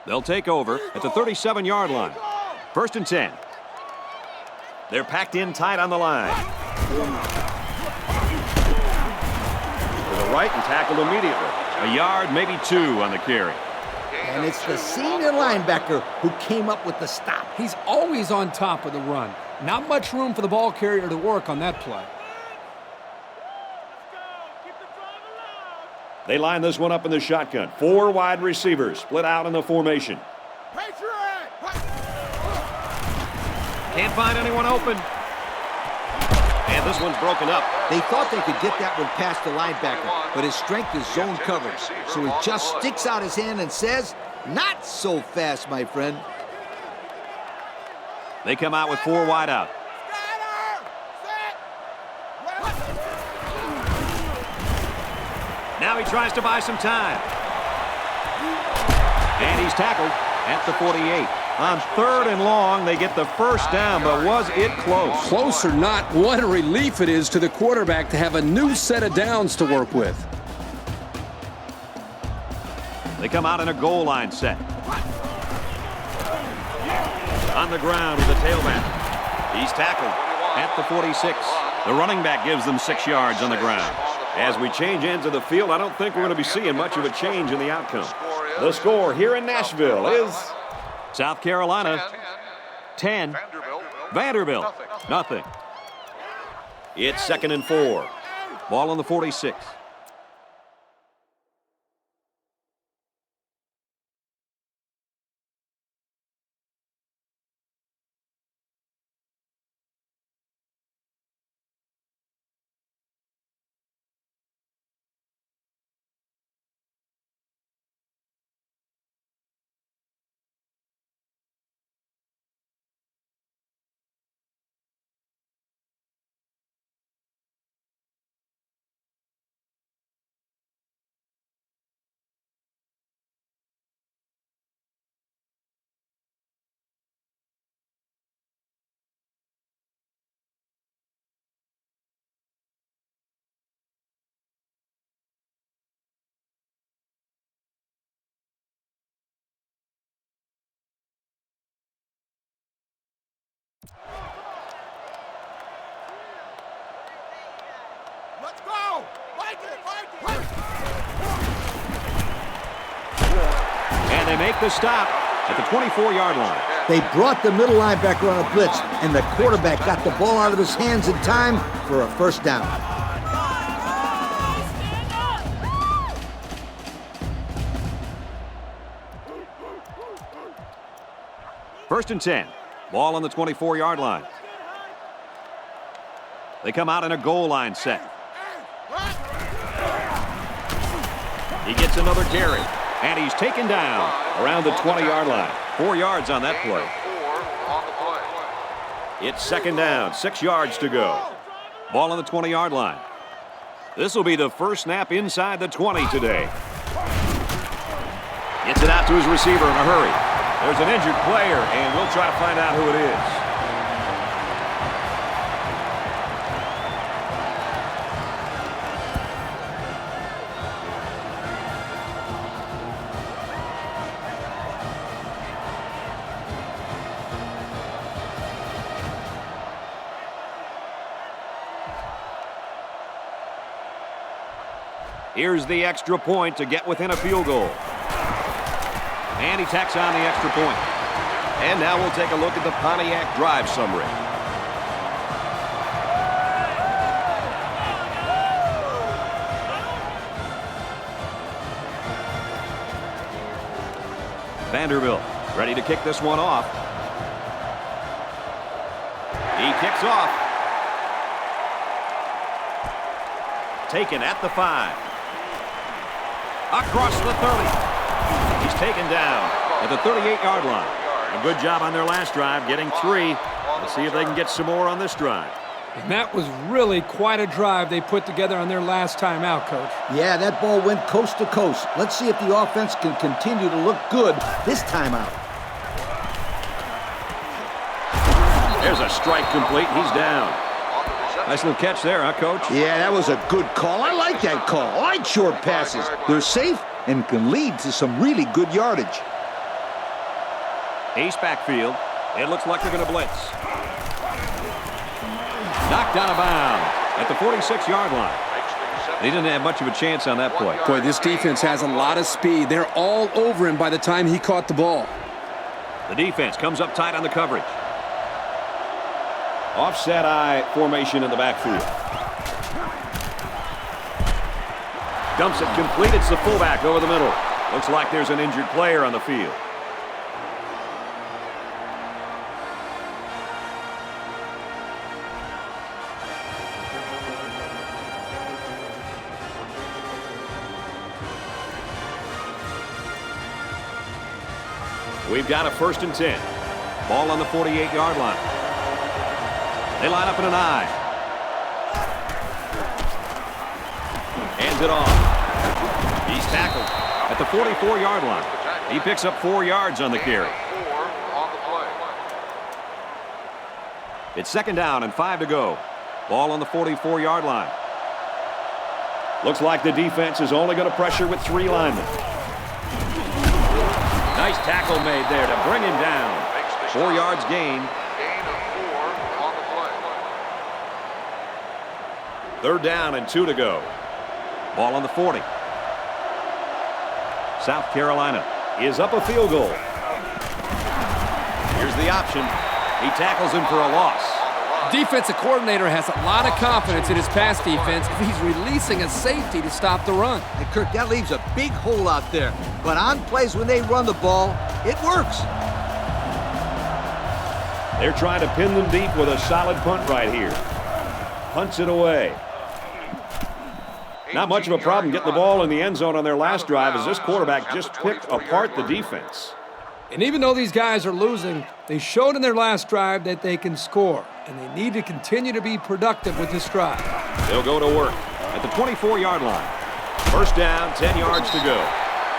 They'll take over at the 37-yard line. 1st and 10. They're packed in tight on the line. To the right and tackled immediately. A yard, maybe 2 on the carry. And it's the senior linebacker who came up with the stop. He's always on top of the run. Not much room for the ball carrier to work on that play. They line this one up in the shotgun. 4 wide receivers split out in the formation. Can't find anyone open. And this one's broken up. They thought they could get that one past the linebacker, but his strength is zone coverage. So he just sticks out his hand and says, "Not so fast, my friend." They come out with 4 wide out. Now he tries to buy some time. And he's tackled at the 48. On 3rd and long, they get the first down, but was it close? Close or not, what a relief it is to the quarterback to have a new set of downs to work with. They come out in a goal line set. On the ground with the tailback. He's tackled at the 46. The running back gives them 6 yards on the ground. As we change ends of the field, I don't think we're going to be seeing much of a change in the outcome. The score here in Nashville is South Carolina 10, Vanderbilt nothing. It's 2nd and 4. Ball on the 46. Let's go! And they make the stop at the 24-yard line. They brought the middle linebacker on a blitz, and the quarterback got the ball out of his hands in time for a first down. First and 10. Ball on the 24-yard line. They come out in a goal line set. He gets another carry, and he's taken down around the 20-yard line. 4 yards on that play. It's 2nd down, 6 yards to go. Ball on the 20-yard line. This will be the first snap inside the 20 today. Gets it out to his receiver in a hurry. There's an injured player, and we'll try to find out who it is. Here's the extra point to get within a field goal. And he tacks on the extra point. And now we'll take a look at the Pontiac drive summary. Vanderbilt ready to kick this one off. He kicks off. Taken at the 5. Across the 30. He's taken down at the 38-yard line. A good job on their last drive, getting 3. Let's see if they can get some more on this drive. And that was really quite a drive they put together on their last time out, Coach. Yeah, that ball went coast to coast. Let's see if the offense can continue to look good this time out. There's a strike complete. He's down. Nice little catch there, huh, Coach? Yeah, that was a good call. I like that call. I like short passes. They're safe and can lead to some really good yardage. Ace backfield. It looks like they're going to blitz. Knocked out of bounds at the 46-yard line. He didn't have much of a chance on that play. Boy, this defense has a lot of speed. They're all over him by the time he caught the ball. The defense comes up tight on the coverage. Offset eye formation in the backfield. Dumps it complete. It's the fullback over the middle. Looks like there's an injured player on the field. We've got a 1st and 10. Ball on the 48-yard line. They line up in an I. Hands it off. He's tackled at the 44-yard line. He picks up 4 yards on the carry. It's 2nd down and 5 to go. Ball on the 44-yard line. Looks like the defense is only going to pressure with 3 linemen. Nice tackle made there to bring him down. 4 yards gain. Gain of 4 on the play. 3rd down and 2 to go. Ball on the 40. South Carolina is up a field goal. Here's the option. He tackles him for a loss. Defensive coordinator has a lot of confidence in his pass defense if he's releasing a safety to stop the run. And Kirk, that leaves a big hole out there. But on plays when they run the ball, it works. They're trying to pin them deep with a solid punt right here. Punts it away. Not much of a problem getting the ball in the end zone on their last drive as this quarterback just picked apart the defense. And even though these guys are losing, they showed in their last drive that they can score. And they need to continue to be productive with this drive. They'll go to work at the 24-yard line. 1st down, 10 yards to go.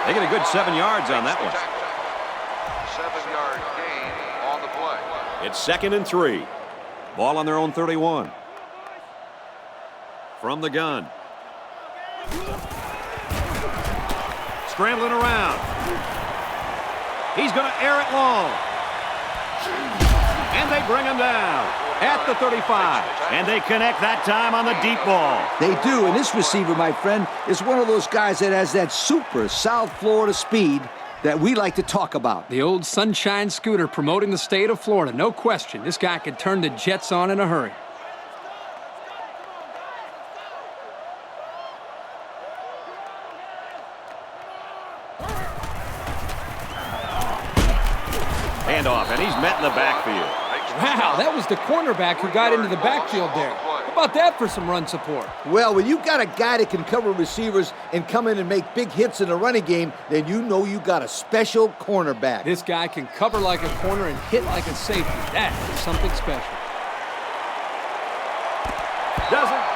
They get a good 7 yards on that one. 7-yard gain on the play. It's 2nd and 3. Ball on their own 31. From the gun. Scrambling around. He's going to air it long. And they bring him down at the 35. And they connect that time on the deep ball. They do, and this receiver, my friend, is one of those guys that has that super South Florida speed that we like to talk about. The old Sunshine Scooter promoting the state of Florida. No question, this guy could turn the Jets on in a hurry. Handoff, and he's met in the backfield. Wow, that was the cornerback who got into the backfield there. How about that for some run support? Well, when you've got a guy that can cover receivers and come in and make big hits in the running game, then you know you got a special cornerback. This guy can cover like a corner and hit like a safety. That is something special. Doesn't.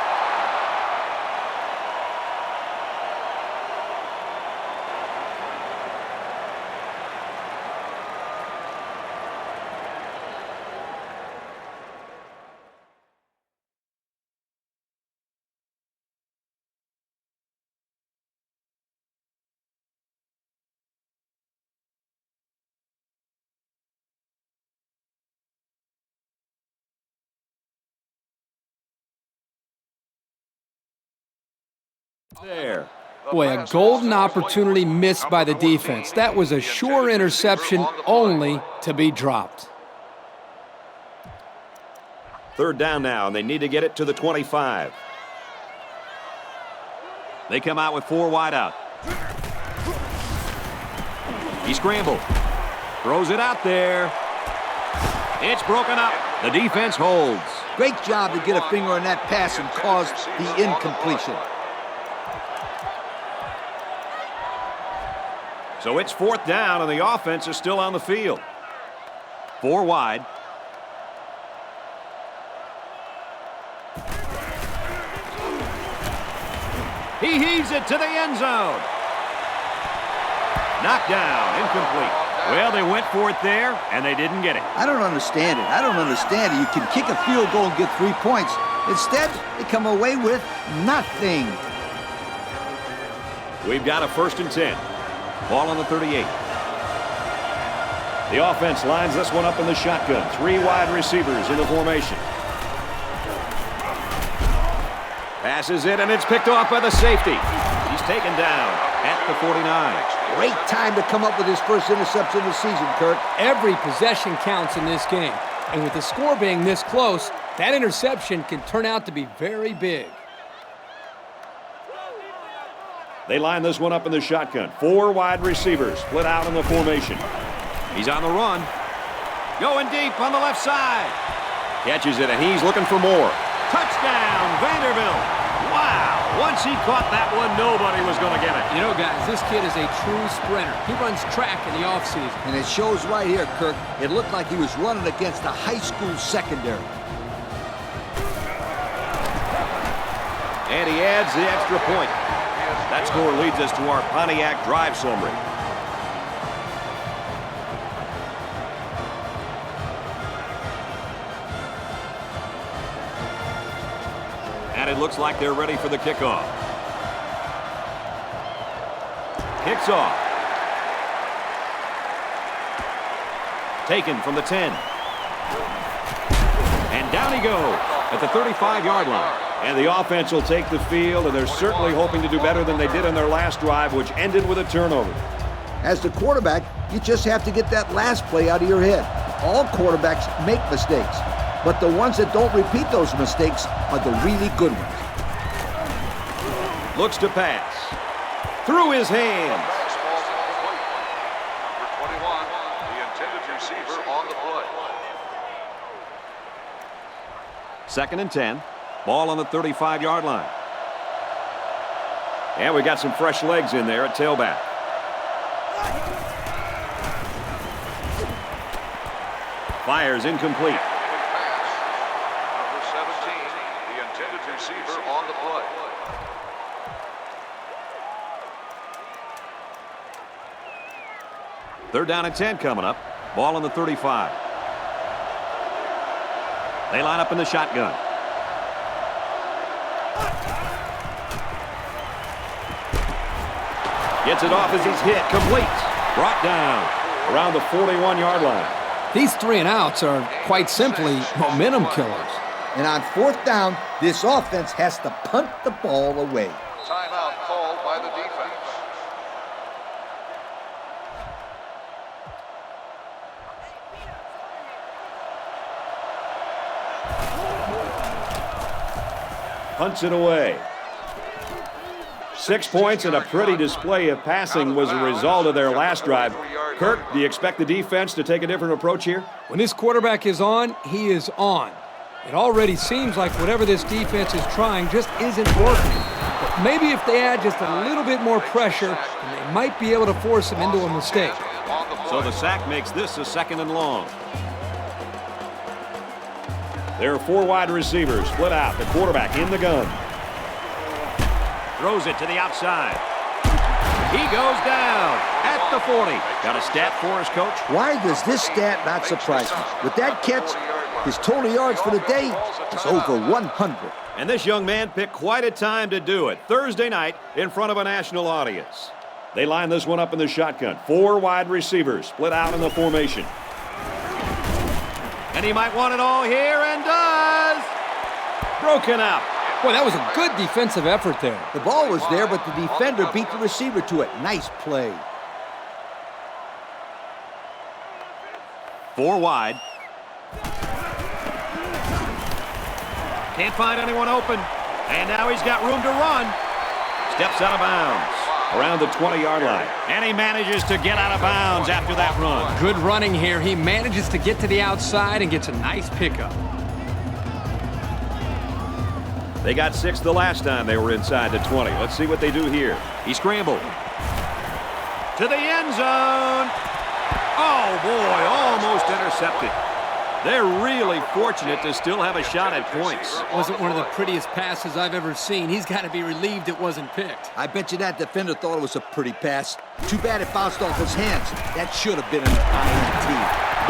There. Boy, a golden opportunity missed by the defense. That was a sure interception, only to be dropped. 3rd down now, and they need to get it to the 25. They come out with 4 wide out. He scrambled. Throws it out there. It's broken up. The defense holds. Great job to get a finger on that pass and cause the incompletion. So it's 4th down, and the offense is still on the field. 4 wide. He heaves it to the end zone. Knocked down, incomplete. Well, they went for it there, and they didn't get it. I don't understand it. I don't understand it. You can kick a field goal and get 3 points. Instead, they come away with nothing. We've got a 1st and 10. Ball on the 38. The offense lines this one up in the shotgun. 3 wide receivers in the formation. Passes it, and it's picked off by the safety. He's taken down at the 49. Great time to come up with his first interception of the season, Kirk. Every possession counts in this game. And with the score being this close, that interception can turn out to be very big. They line this one up in the shotgun. 4 wide receivers split out in the formation. He's on the run. Going deep on the left side. Catches it, and he's looking for more. Touchdown, Vanderbilt. Wow. Once he caught that one, nobody was going to get it. You know, guys, this kid is a true sprinter. He runs track in the offseason. And it shows right here, Kirk. It looked like he was running against a high school secondary. And he adds the extra point. That score leads us to our Pontiac drive summary. And it looks like they're ready for the kickoff. Kicks off. Taken from the 10. And down he goes at the 35-yard line. And the offense will take the field, and they're certainly hoping to do better than they did in their last drive, which ended with a turnover. As the quarterback, you just have to get that last play out of your head. All quarterbacks make mistakes, but the ones that don't repeat those mistakes are the really good ones. Looks to pass. Through his hands. Number 21, the intended receiver on the play. 2nd and 10. Ball on the 35-yard line. And we got some fresh legs in there at tailback. Fires incomplete. Number 17, the intended receiver on the play. Third down and 10 coming up. Ball on the 35. They line up in the shotgun. Gets it off as he's hit. Complete. Brought down around the 41-yard line. These 3 and outs are quite simply momentum killers. And on 4th down, this offense has to punt the ball away. Timeout called by the defense. Punts it away. 6 points and a pretty display of passing was a result of their last drive. Kirk, do you expect the defense to take a different approach here? When this quarterback is on, he is on. It already seems like whatever this defense is trying just isn't working. But maybe if they add just a little bit more pressure, then they might be able to force him into a mistake. So the sack makes this a 2nd and long. There are 4 wide receivers split out. The quarterback in the gun. Throws it to the outside. He goes down at the 40. Got a stat for us, Coach? Why does this stat not surprise me? With that catch, his total yards for the day is over 100. And this young man picked quite a time to do it. Thursday night in front of a national audience. They line this one up in the shotgun. 4 wide receivers split out in the formation. And he might want it all here, and does. Broken up. Boy, that was a good defensive effort there. The ball was there, but the defender beat the receiver to it. Nice play. 4 wide. Can't find anyone open. And now he's got room to run. Steps out of bounds around the 20-yard line. And he manages to get out of bounds after that run. Good running here. He manages to get to the outside and gets a nice pickup. They got 6 the last time they were inside the 20. Let's see what they do here. He scrambled to the end zone. Oh, boy, almost intercepted. They're really fortunate to still have a shot at points. Wasn't one of the prettiest passes I've ever seen. He's got to be relieved it wasn't picked. I bet you that defender thought it was a pretty pass. Too bad it bounced off his hands. That should have been an INT.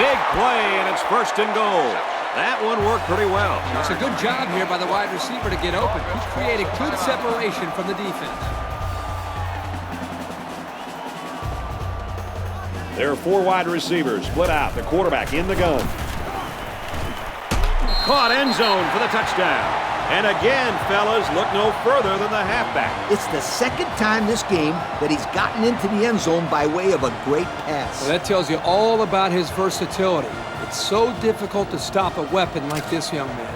Big play, and it's 1st and goal. That one worked pretty well. It's a good job here by the wide receiver to get open. He created good separation from the defense. There are 4 wide receivers split out. The quarterback in the gun. Caught end zone for the touchdown. And again, fellas, look no further than the halfback. It's the second time this game that he's gotten into the end zone by way of a great pass. Well, that tells you all about his versatility. It's so difficult to stop a weapon like this young man.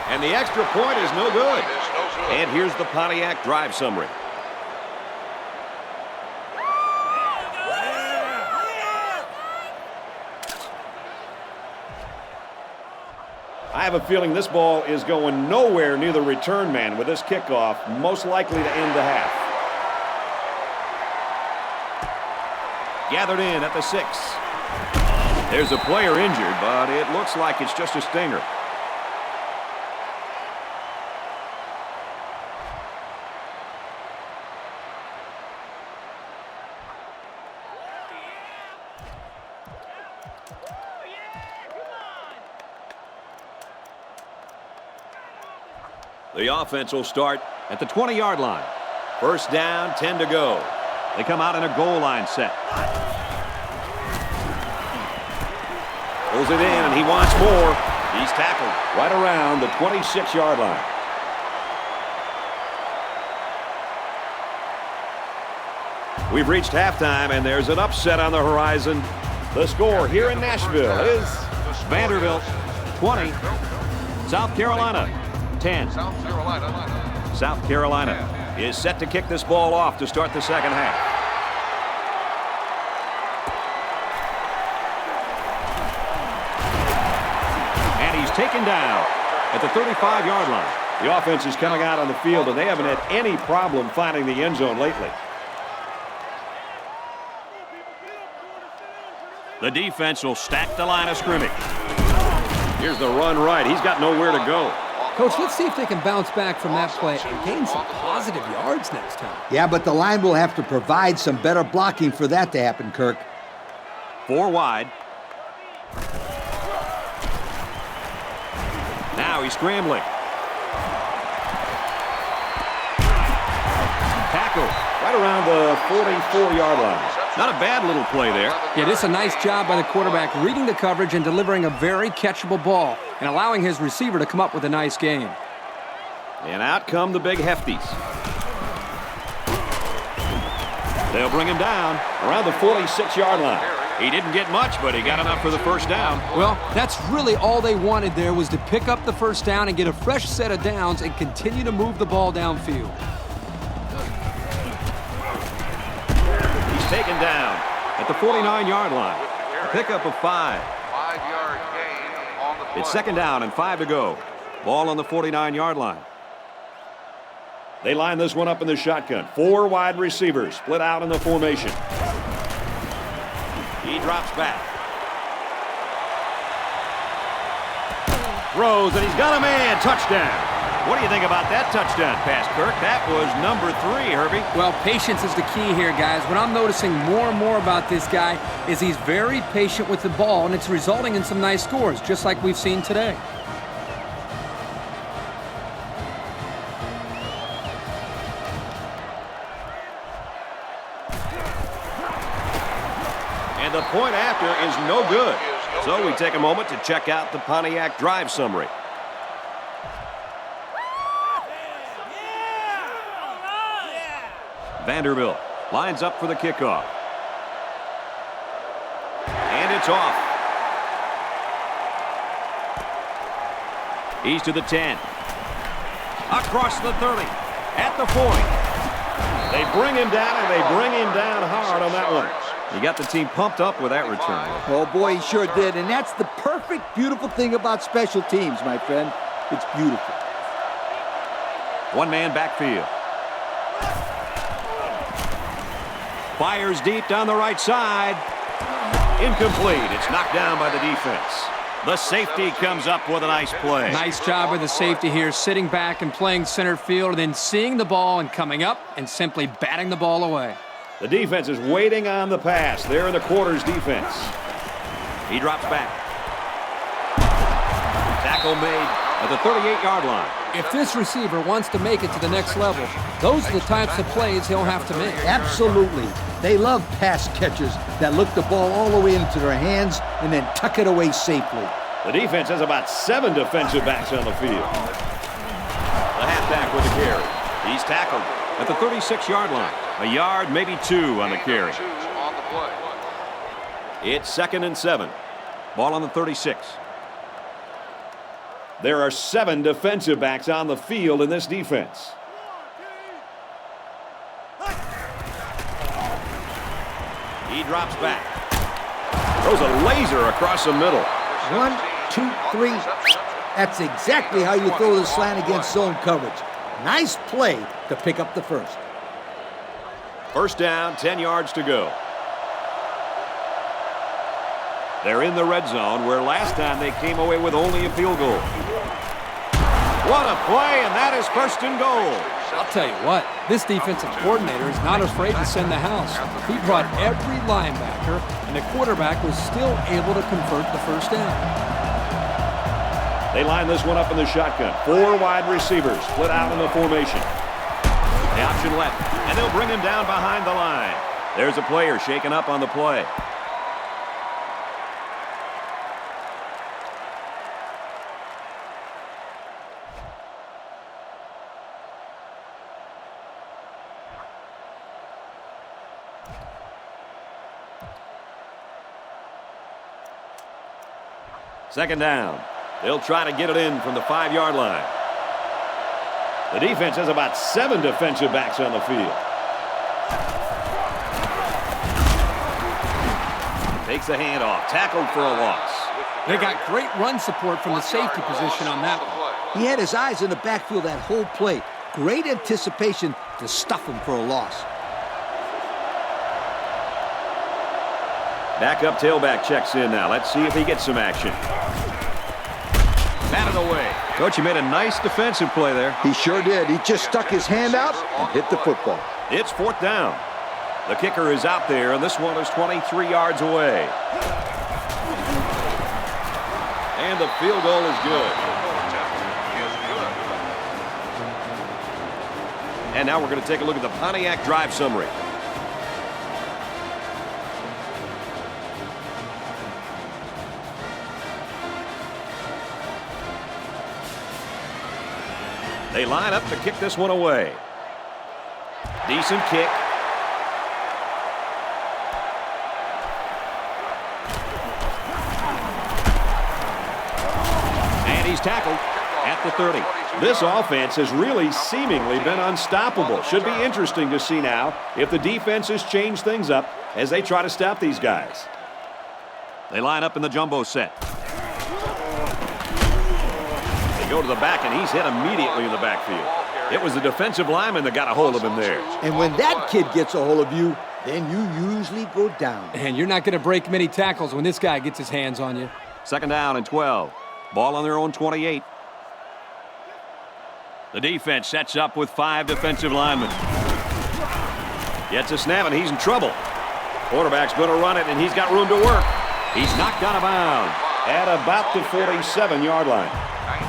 And the extra point is no good. And here's the Pontiac drive summary. I have a feeling this ball is going nowhere near the return man with this kickoff, most likely to end the half. Gathered in at the 6. There's a player injured, but it looks like it's just a stinger. The offense will start at the 20-yard line. First down, 10 to go. They come out in a goal line set. Pulls it in, and he wants more. He's tackled right around the 26-yard line. We've reached halftime, and there's an upset on the horizon. The score here in Nashville is Vanderbilt 20, South Carolina 10. South Carolina is set to kick this ball off to start the second half. And he's taken down at the 35-yard line. The offense is coming out on the field, and they haven't had any problem finding the end zone lately. The defense will stack the line of scrimmage. Here's the run right. He's got nowhere to go. Coach, let's see if they can bounce back from that play and gain some positive yards next time. Yeah, but the line will have to provide some better blocking for that to happen, Kirk. 4 wide. Now he's scrambling. Tackle right around the 44-yard line. Not a bad little play there. Yeah, this is a nice job by the quarterback reading the coverage and delivering a very catchable ball and allowing his receiver to come up with a nice game. And out come the big hefties. They'll bring him down around the 46-yard line. He didn't get much, but he got enough for the first down. Well, that's really all they wanted there was to pick up the first down and get a fresh set of downs and continue to move the ball downfield. Taken down at the 49-yard line. A pickup of 5. 5-yard gain on the play. It's second down and 5 to go. Ball on the 49-yard line. They line this one up in the shotgun. 4 wide receivers split out in the formation. He drops back. Throws, and he's got a man. Touchdown. What do you think about that touchdown pass, Kirk? That was number 3, Herbie. Well, patience is the key here, guys. What I'm noticing more and more about this guy is he's very patient with the ball, and it's resulting in some nice scores, just like we've seen today. And the point after is no good. So we take a moment to check out the Pontiac drive summary. Vanderbilt lines up for the kickoff. And it's off. He's to the 10. Across the 30. At the 40. They bring him down, and they bring him down hard on that one. He got the team pumped up with that return. Oh, boy, he sure did. And that's the perfect, beautiful thing about special teams, my friend. It's beautiful. One-man backfield. Fires deep down the right side. Incomplete. It's knocked down by the defense. The safety comes up with a nice play. Nice job with the safety here, sitting back and playing center field, and then seeing the ball and coming up and simply batting the ball away. The defense is waiting on the pass. They're in the quarters defense. He drops back. Tackle made at the 38-yard line. If this receiver wants to make it to the next level, those are the types of plays he'll have to make. Absolutely. They love pass catchers that look the ball all the way into their hands and then tuck it away safely. The defense has about 7 defensive backs on the field. The halfback with the carry. He's tackled at the 36-yard line. A yard, maybe 2 on the carry. It's 2nd and 7. Ball on the 36. There are 7 defensive backs on the field in this defense. He drops back. Throws a laser across the middle. 1, 2, 3. That's exactly how you throw the slant against zone coverage. Nice play to pick up the first. First down, 10 yards to go. They're in the red zone, where last time they came away with only a field goal. What a play, and that is 1st and goal. I'll tell you what, this defensive coordinator is not afraid to send the house. He brought every linebacker, and the quarterback was still able to convert the first down. They line this one up in the shotgun. 4 wide receivers split out in the formation. The option left, and they'll bring him down behind the line. There's a player shaken up on the play. Second down. They'll try to get it in from the 5-yard line. The defense has about 7 defensive backs on the field. Takes the handoff. Tackled for a loss. They got great run support from the safety position on that one. He had his eyes in the backfield that whole play. Great anticipation to stuff him for a loss. Backup tailback checks in now. Let's see if he gets some action. Batted away. Coach, he made a nice defensive play there. He sure did. He just stuck his hand out and hit the football. It's 4th down. The kicker is out there, and this one is 23 yards away. And the field goal is good. And now we're going to take a look at the Pontiac drive summary. They line up to kick this one away. Decent kick. And he's tackled at the 30. This offense has really seemingly been unstoppable. Should be interesting to see now if the defense has changed things up as they try to stop these guys. They line up in the jumbo set. Go to the back, and he's hit immediately in the backfield. It was the defensive lineman that got a hold of him there. And when that kid gets a hold of you, then you usually go down. And you're not going to break many tackles when this guy gets his hands on you. 2nd down and 12. Ball on their own 28. The defense sets up with 5 defensive linemen. Gets a snap, and he's in trouble. Quarterback's going to run it, and he's got room to work. He's knocked out of bounds at about the 47-yard line.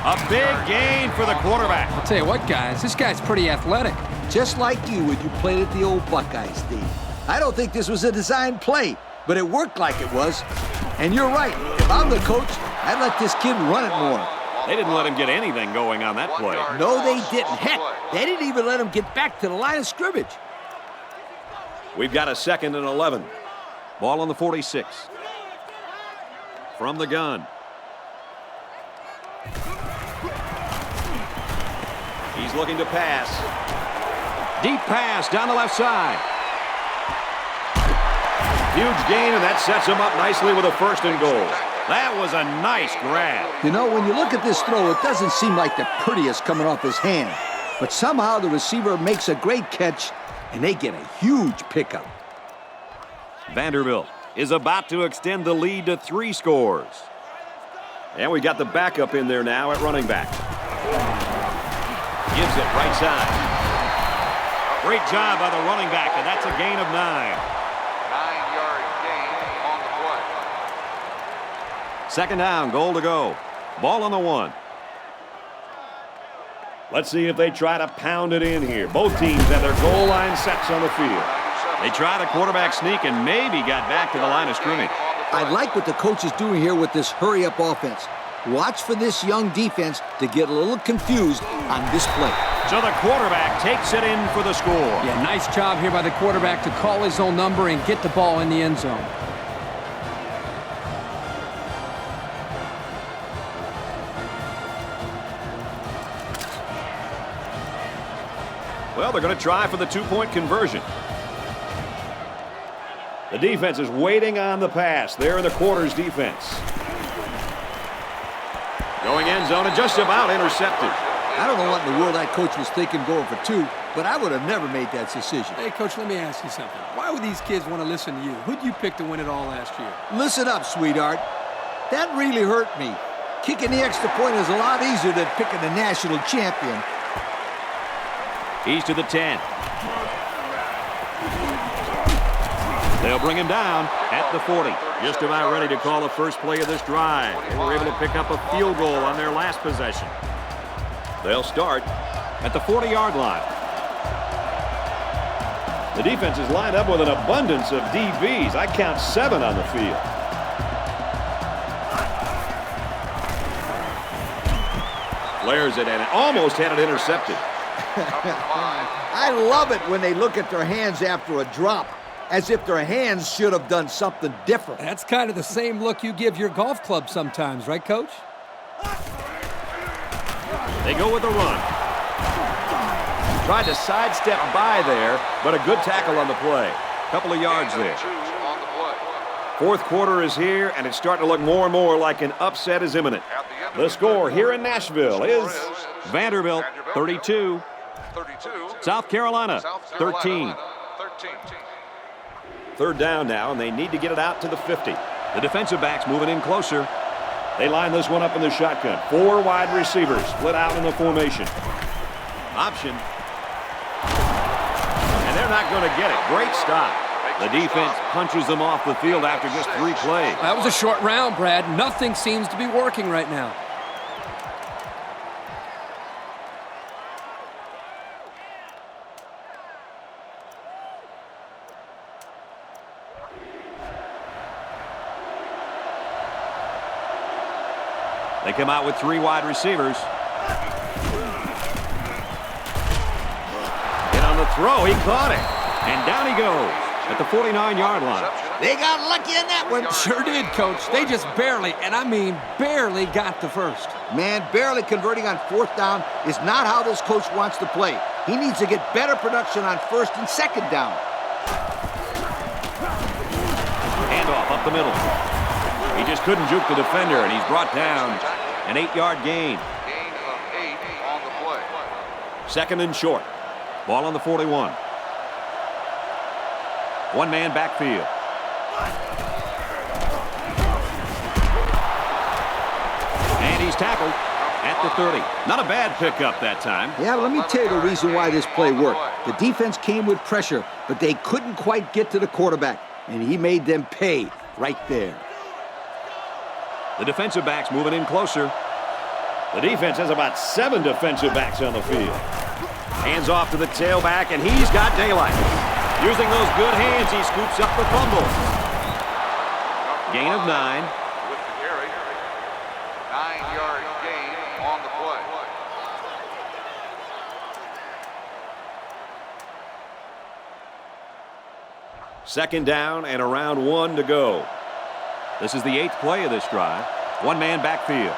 A big gain for the quarterback. I'll tell you what, guys, this guy's pretty athletic. Just like you when you played at the old Buckeyes, Steve. I don't think this was a designed play, but it worked like it was. And you're right. If I'm the coach, I'd let this kid run it more. They didn't let him get anything going on that play. No, they didn't. Heck, they didn't even let him get back to the line of scrimmage. We've got a 2nd and 11. Ball on the 46. From the gun. He's looking to pass. Deep pass down the left side. Huge gain, and that sets him up nicely with a 1st and goal. That was a nice grab. You know, when you look at this throw, it doesn't seem like the prettiest coming off his hand. But somehow the receiver makes a great catch, and they get a huge pickup. Vanderbilt is about to extend the lead to 3 scores. And we got the backup in there now at running back. Gives it right side. Great job by the running back, and that's a gain of 9. 9-yard gain on the play. Second down, goal to go. Ball on the 1. Let's see if they try to pound it in here. Both teams have their goal line sets on the field. They tried a quarterback sneak and maybe got back to the line of scrimmage. I like what the coach is doing here with this hurry-up offense. Watch for this young defense to get a little confused on this play. So the quarterback takes it in for the score. Yeah, nice job here by the quarterback to call his own number and get the ball in the end zone. Well, they're going to try for the 2-point conversion. The defense is waiting on the pass. They're in the quarters defense. Going end zone and just about intercepted. I don't know what in the world that coach was thinking going for 2, but I would have never made that decision. Hey, Coach, let me ask you something. Why would these kids want to listen to you? Who'd you pick to win it all last year? Listen up, sweetheart. That really hurt me. Kicking the extra point is a lot easier than picking the national champion. He's to the 10. They'll bring him down at the 40. Just about ready to call the first play of this drive. They were able to pick up a field goal on their last possession. They'll start at the 40-yard line. The defense is lined up with an abundance of DBs. I count 7 on the field. Flares it and almost had it intercepted. I love it when they look at their hands after a drop, as if their hands should have done something different. That's kind of the same look you give your golf club sometimes, right, Coach? They go with the run. Tried to sidestep by there, but a good tackle on the play. Couple of yards there. 2 on the play. Fourth quarter is here, and it's starting to look more and more like an upset is imminent. The score here in Nashville is Vanderbilt 32, South Carolina 13. Third down now, and they need to get it out to the 50. The defensive backs moving in closer. They line this one up in the shotgun. 4 wide receivers split out in the formation. Option. And they're not going to get it. Great stop. The defense punches them off the field after just 3 plays. That was a short round, Brad. Nothing seems to be working right now. They come out with 3 wide receivers. And on the throw, he caught it. And down he goes at the 49-yard line. They got lucky in that one. Sure did, Coach. They just barely, and I mean barely, got the first. Man, barely converting on 4th down is not how this coach wants to play. He needs to get better production on 1st and 2nd down. Handoff up the middle. He just couldn't juke the defender, and he's brought down an 8-yard gain. Gain of 8 on the play. Second and short. Ball on the 41. One-man backfield. And he's tackled at the 30. Not a bad pickup that time. Yeah, let me tell you the reason why this play worked. The defense came with pressure, but they couldn't quite get to the quarterback, and he made them pay right there. The defensive backs moving in closer. The defense has about 7 defensive backs on the field. Hands off to the tailback, and he's got daylight. Using those good hands, he scoops up the fumble. Gain of 9. With the carry. 9-yard gain on the play. Second down and around 1 to go. This is the 8th play of this drive. One-man backfield.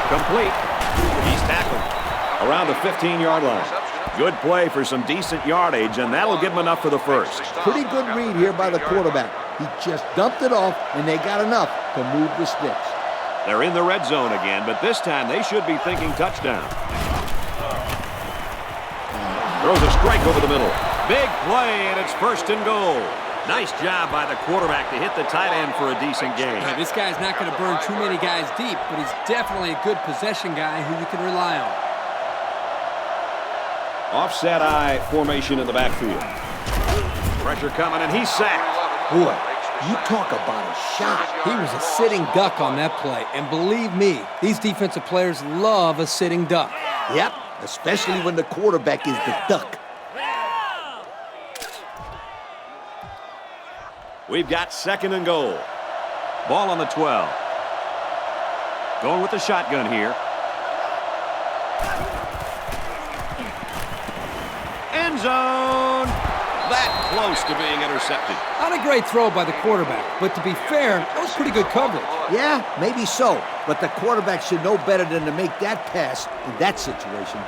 Complete. He's tackled around the 15-yard line. Good play for some decent yardage, and that'll give him enough for the first. Pretty good read here by the quarterback. He just dumped it off, and they got enough to move the sticks. They're in the red zone again, but this time they should be thinking touchdown. Throws a strike over the middle. Big play, and it's first and goal. Nice job by the quarterback to hit the tight end for a decent gain. Yeah, this guy's not going to burn too many guys deep, but he's definitely a good possession guy who you can rely on. Offset I formation in the backfield. Pressure coming, and he's sacked. Boy, you talk about a shot. He was a sitting duck on that play, and believe me, these defensive players love a sitting duck. Yep, especially when the quarterback is the duck. We've got second and goal. Ball on the 12. Going with the shotgun here. End zone. That close to being intercepted. Not a great throw by the quarterback, but to be fair, that was pretty good coverage. Yeah, maybe so, but the quarterback should know better than to make that pass in that situation.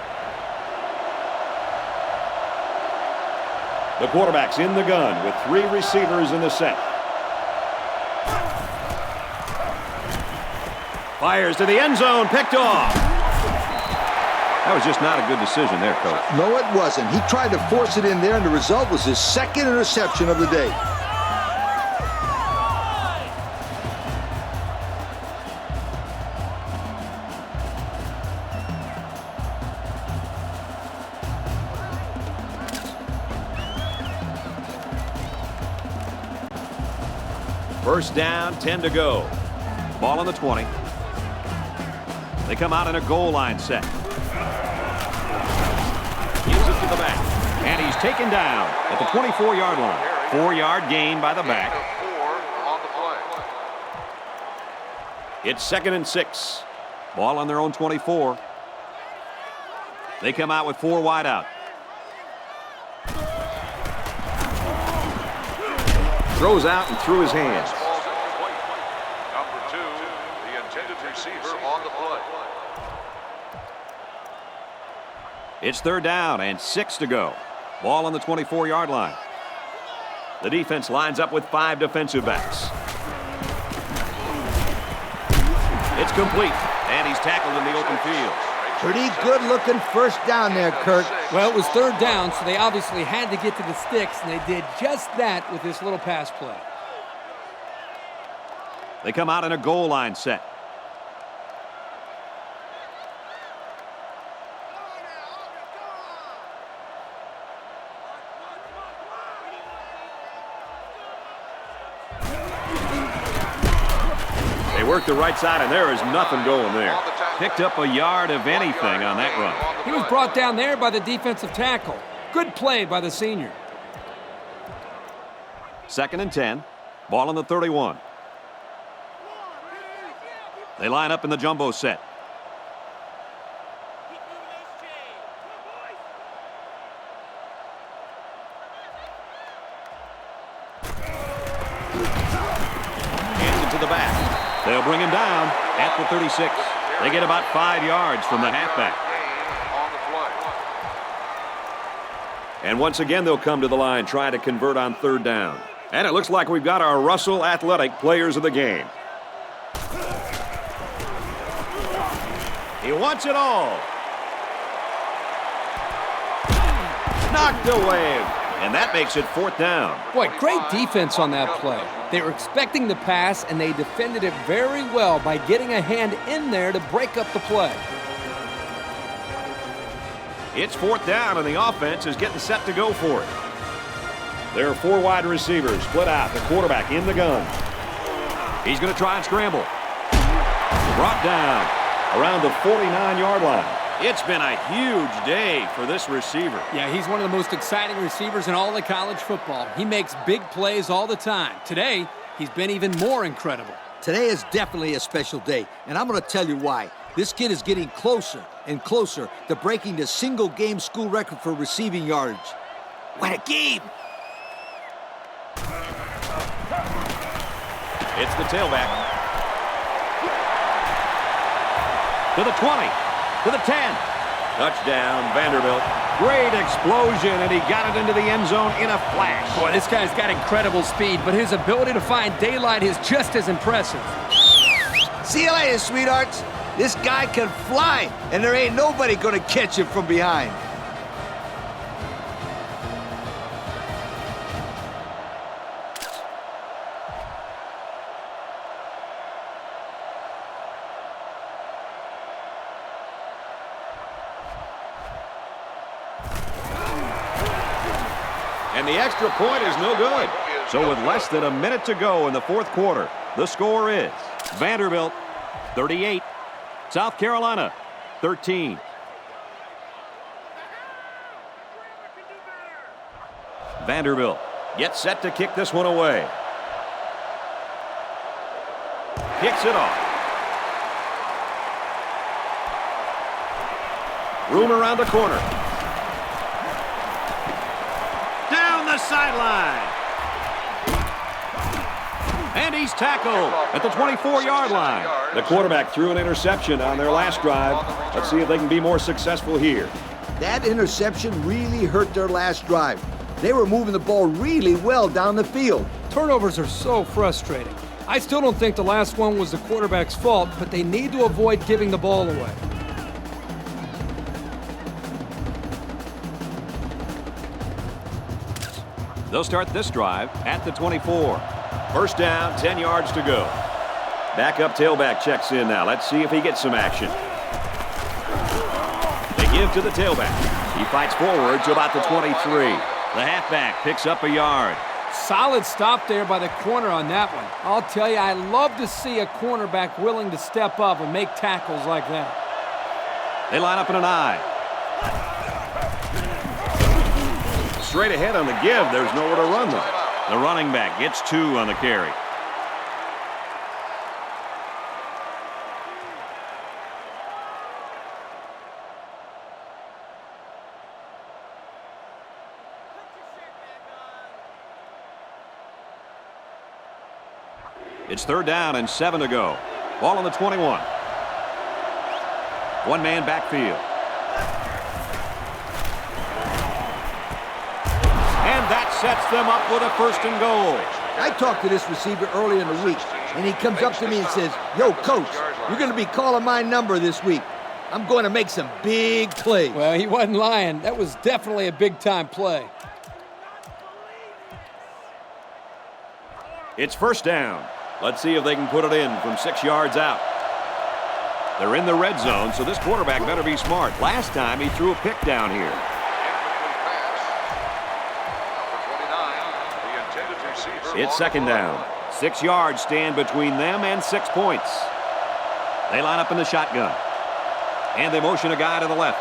The quarterback's in the gun with 3 receivers in the set. Fires to the end zone, picked off. That was just not a good decision there, Coach. No, it wasn't. He tried to force it in there, and the result was his second interception of the day. First down, 10 to go. Ball on the 20. They come out in a goal line set. Gives it to the back. And he's taken down at the 24-yard line. 4-yard gain by the back. It's second and 6. Ball on their own 24. They come out with 4 wide out. Throws out and through his hands. Number 2, the intended receiver on the play. It's third down and 6 to go. Ball on the 24-yard line. The defense lines up with 5 defensive backs. It's complete, and he's tackled in the open field. Pretty good-looking first down there, Kurt. Well, it was third down, so they obviously had to get to the sticks, and they did just that with this little pass play. They come out in a goal line set. They work the right side, and there is nothing going there. Picked up a yard of anything on that run. He was brought down there by the defensive tackle. Good play by the senior. Second and 10. Ball on the 31. They line up in the jumbo set. Hands it to the back. They'll bring him down at the 36. They get about 5 yards from the halfback. And once again, they'll come to the line, trying to convert on third down. And it looks like we've got our Russell Athletic players of the game. He wants it all. Knocked away. And that makes it fourth down. Boy, great defense on that play. They were expecting the pass, and they defended it very well by getting a hand in there to break up the play. It's fourth down, and the offense is getting set to go for it. There are 4 wide receivers split out. The quarterback in the gun. He's going to try and scramble. Brought down around the 49-yard line. It's been a huge day for this receiver. Yeah, he's one of the most exciting receivers in all of college football. He makes big plays all the time. Today, he's been even more incredible. Today is definitely a special day, and I'm going to tell you why. This kid is getting closer and closer to breaking the single-game school record for receiving yardage. What a game! It's the tailback. To the 20. To the 10. Touchdown, Vanderbilt. Great explosion, and he got it into the end zone in a flash. Boy, this guy's got incredible speed, but his ability to find daylight is just as impressive. See you later, sweethearts. This guy can fly, and there ain't nobody going to catch him from behind. And the extra point is no good. So with less than a minute to go in the fourth quarter, the score is Vanderbilt 38, South Carolina 13. Vanderbilt gets set to kick this one away. Kicks it off. Room around the corner. Down the sideline. And he's tackled at the 24-yard line. The quarterback threw an interception on their last drive. Let's see if they can be more successful here. That interception really hurt their last drive. They were moving the ball really well down the field. Turnovers are so frustrating. I still don't think the last one was the quarterback's fault, but they need to avoid giving the ball away. They'll start this drive at the 24. First down, 10 yards to go. Backup tailback checks in now. Let's see if he gets some action. They give to the tailback. He fights forward to about the 23. The halfback picks up a yard. Solid stop there by the corner on that one. I'll tell you, I love to see a cornerback willing to step up and make tackles like that. They line up in an I. Straight ahead on the give. There's nowhere to run them. The running back gets 2 on the carry. It's third down and 7 to go. Ball on the 21. One-man backfield. And that sets them up with a first and goal. I talked to this receiver earlier in the week, and he comes up to me and says, "Yo, coach, you're going to be calling my number this week. I'm going to make some big plays." Well, he wasn't lying. That was definitely a big-time play. It's first down. Let's see if they can put it in from 6 yards out. They're in the red zone, so this quarterback better be smart. Last time he threw a pick down here. It's second down. 6 yards stand between them and 6 points. They line up in the shotgun. And they motion a guy to the left.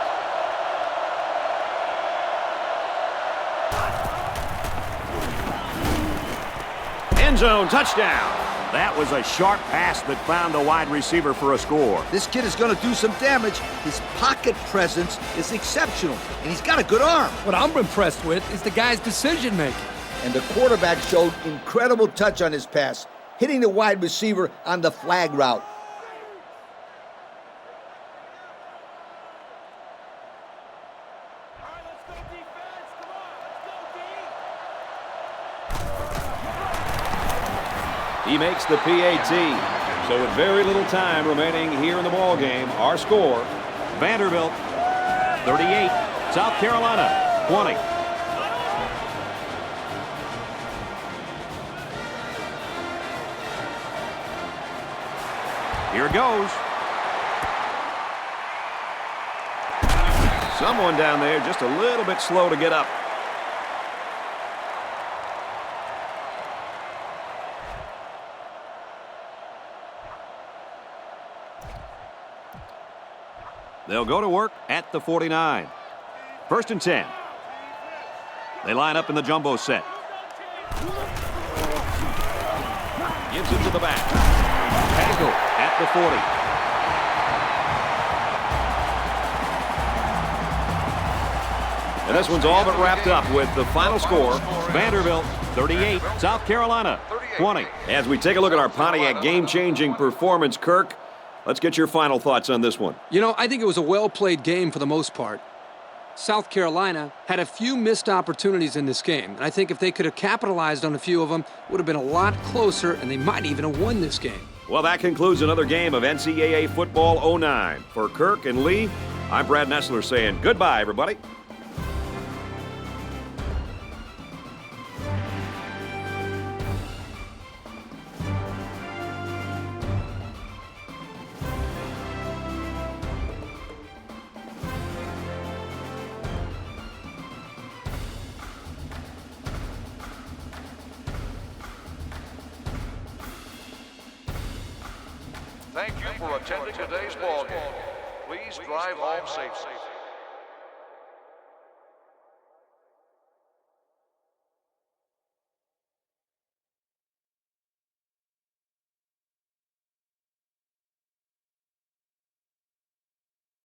End zone touchdown. That was a sharp pass that found the wide receiver for a score. This kid is going to do some damage. His pocket presence is exceptional, and he's got a good arm. What I'm impressed with is the guy's decision-making. And the quarterback showed incredible touch on his pass, hitting the wide receiver on the flag route. He makes the PAT. So with very little time remaining here in the ball game, our score, Vanderbilt 38, South Carolina 20. Here goes. Someone down there just a little bit slow to get up. They'll go to work at the 49. First and 10. They line up in the jumbo set. Gives it to the back. Tackle at the 40. And this one's all but wrapped up with the final score, Vanderbilt 38, South Carolina 20. As we take a look at our Pontiac game-changing performance, Kirk, let's get your final thoughts on this one. You know, I think it was a well-played game for the most part. South Carolina had a few missed opportunities in this game, and I think if they could have capitalized on a few of them, it would have been a lot closer, and they might even have won this game. Well, that concludes another game of NCAA Football 09. For Kirk and Lee, I'm Brad Nessler saying goodbye, everybody. Thank you for attending today's ball game. Please drive home safely.